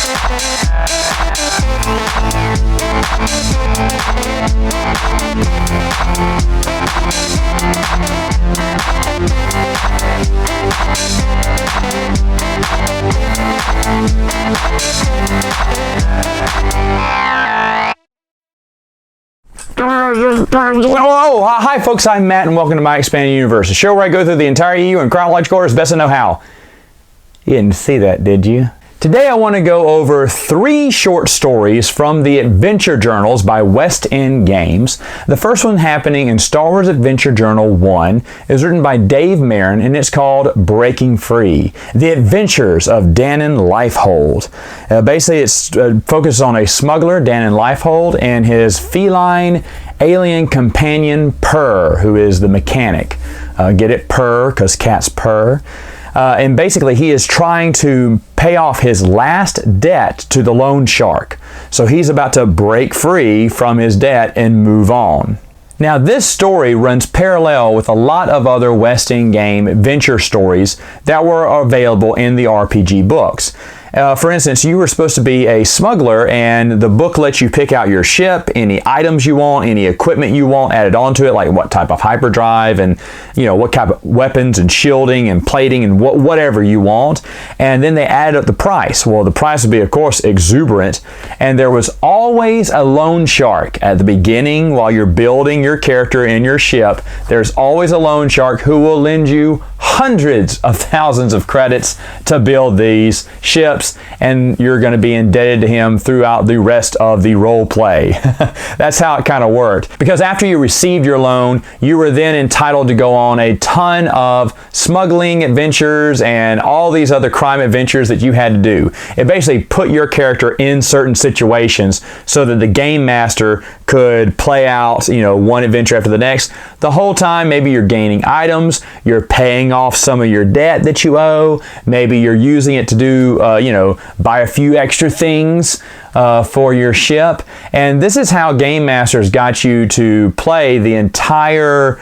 Oh, hi folks, I'm Matt and welcome to My Expanded Universe, a show where I go through the entire EU in chronological order as best I know how. You didn't see that, did you? Today I want to go over 3 short stories from the Adventure Journals by West End Games. The first one happening in Star Wars Adventure Journal 1 is written by Dave Marin and it's called Breaking Free, The Adventures of Dannon Lifehold. Basically it's focused on a smuggler, Dannon Lifehold, and his feline alien companion Purr, who is the mechanic. Get it? Purr, because cats purr. And basically he is trying to pay off his last debt to the loan shark. So he's about to break free from his debt and move on. Now this story runs parallel with a lot of other West End Game adventure stories that were available in the RPG books. For instance, you were supposed to be a smuggler and the book lets you pick out your ship, any items you want, any equipment you want added onto it, like what type of hyperdrive and what type of weapons and shielding and plating and whatever you want. And then they added up the price. Well, the price would be, of course, exuberant. And there was always a loan shark at the beginning while you're building your character in your ship. There's always a loan shark who will lend you hundreds of thousands of credits to build these ships, and you're going to be indebted to him throughout the rest of the role play. That's how it kind of worked. Because after you received your loan, you were then entitled to go on a ton of smuggling adventures and all these other crime adventures that you had to do. It basically put your character in certain situations so that the game master could play out, one adventure after the next. The whole time, maybe you're gaining items, you're paying off some of your debt that you owe, maybe you're using it to do, buy a few extra things for your ship. And this is how Game Masters got you to play the entire,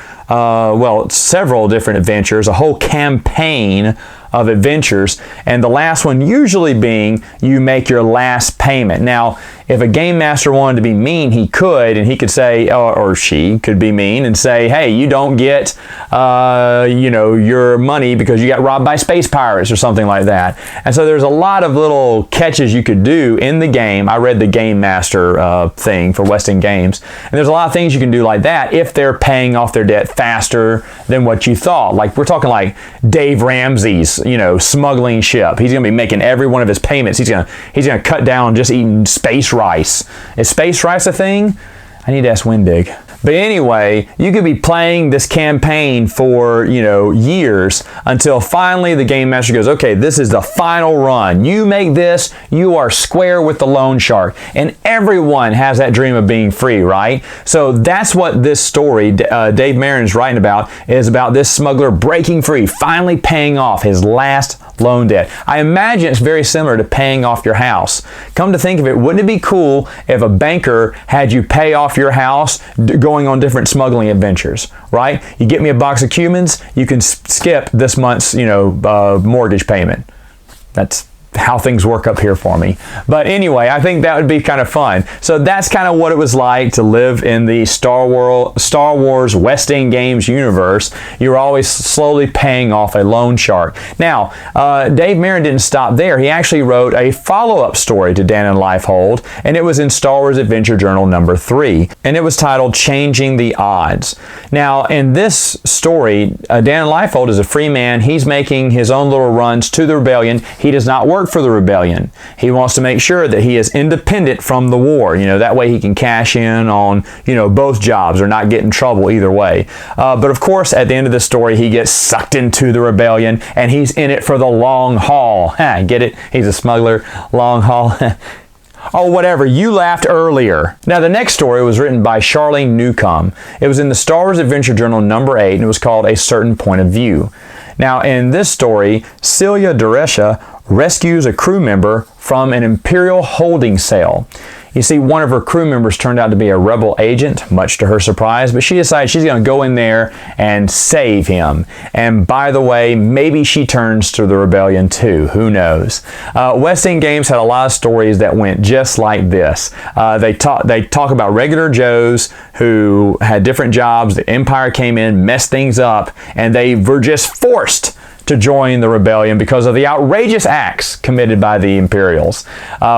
several different adventures, a whole campaign of adventures, and the last one usually being you make your last payment. Now, if a game master wanted to be mean, he could, and he could say, or she could be mean and say, hey, you don't get, your money because you got robbed by space pirates or something like that. And so there's a lot of little catches you could do in the game. I read the Game Master thing for West End Games, and there's a lot of things you can do like that if they're paying off their debt faster than what you thought. Like we're talking like Dave Ramsey's, smuggling ship. He's going to be making every one of his payments. He's going to cut down on just eating space rice. Is space rice a thing? I need to ask Wendig. But anyway, you could be playing this campaign for, years until finally the game master goes, okay, this is the final run. You make this, you are square with the loan shark. And everyone has that dream of being free, right? So that's what this story Dave Marin is writing about, is about this smuggler breaking free, finally paying off his last loan debt. I imagine it's very similar to paying off your house. Come to think of it, wouldn't it be cool if a banker had you pay off your house going on different smuggling adventures, right? You get me a box of Cumans, you can skip this month's, mortgage payment. That's how things work up here for me. But anyway, I think that would be kind of fun. So that's kind of what it was like to live in the Star Wars West End Games universe. You're always slowly paying off a loan shark. Now, Dave Marin didn't stop there. He actually wrote a follow-up story to Dannon Lifehold, and it was in Star Wars Adventure Journal number 3, and it was titled Changing the Odds. Now, in this story, Dannon Lifehold is a free man. He's making his own little runs to the rebellion. He does not work for the rebellion. He wants to make sure that he is independent from the war. That way he can cash in on, both jobs or not get in trouble either way. But of course, at the end of the story, he gets sucked into the rebellion and he's in it for the long haul. Get it? He's a smuggler. Long haul. Oh, whatever. You laughed earlier. Now, the next story was written by Charlene Newcomb. It was in the Star Wars Adventure Journal number 8, and it was called A Certain Point of View. Now, in this story, Celia Duresha rescues a crew member from an Imperial holding cell. You see, one of her crew members turned out to be a rebel agent, much to her surprise, but she decided she's going to go in there and save him. And by the way, maybe she turns to the rebellion too. Who knows? West End Games had a lot of stories that went just like this. They talk about regular Joes who had different jobs. The Empire came in, messed things up, and they were just forced to join the rebellion because of the outrageous acts committed by the Imperials.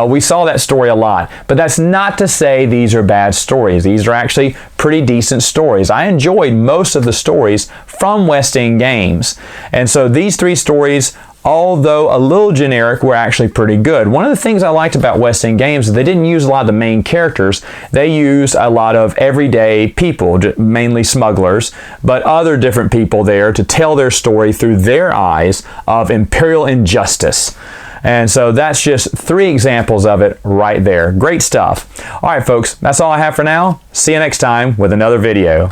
We saw that story a lot, but that's not to say these are bad stories. These are actually pretty decent stories. I enjoyed most of the stories from West End Games. And so these three stories, although a little generic, were actually pretty good. One of the things I liked about West End Games is they didn't use a lot of the main characters. They used a lot of everyday people, mainly smugglers, but other different people there to tell their story through their eyes of Imperial injustice. And so that's just 3 examples of it right there. Great stuff. All right, folks, that's all I have for now. See you next time with another video.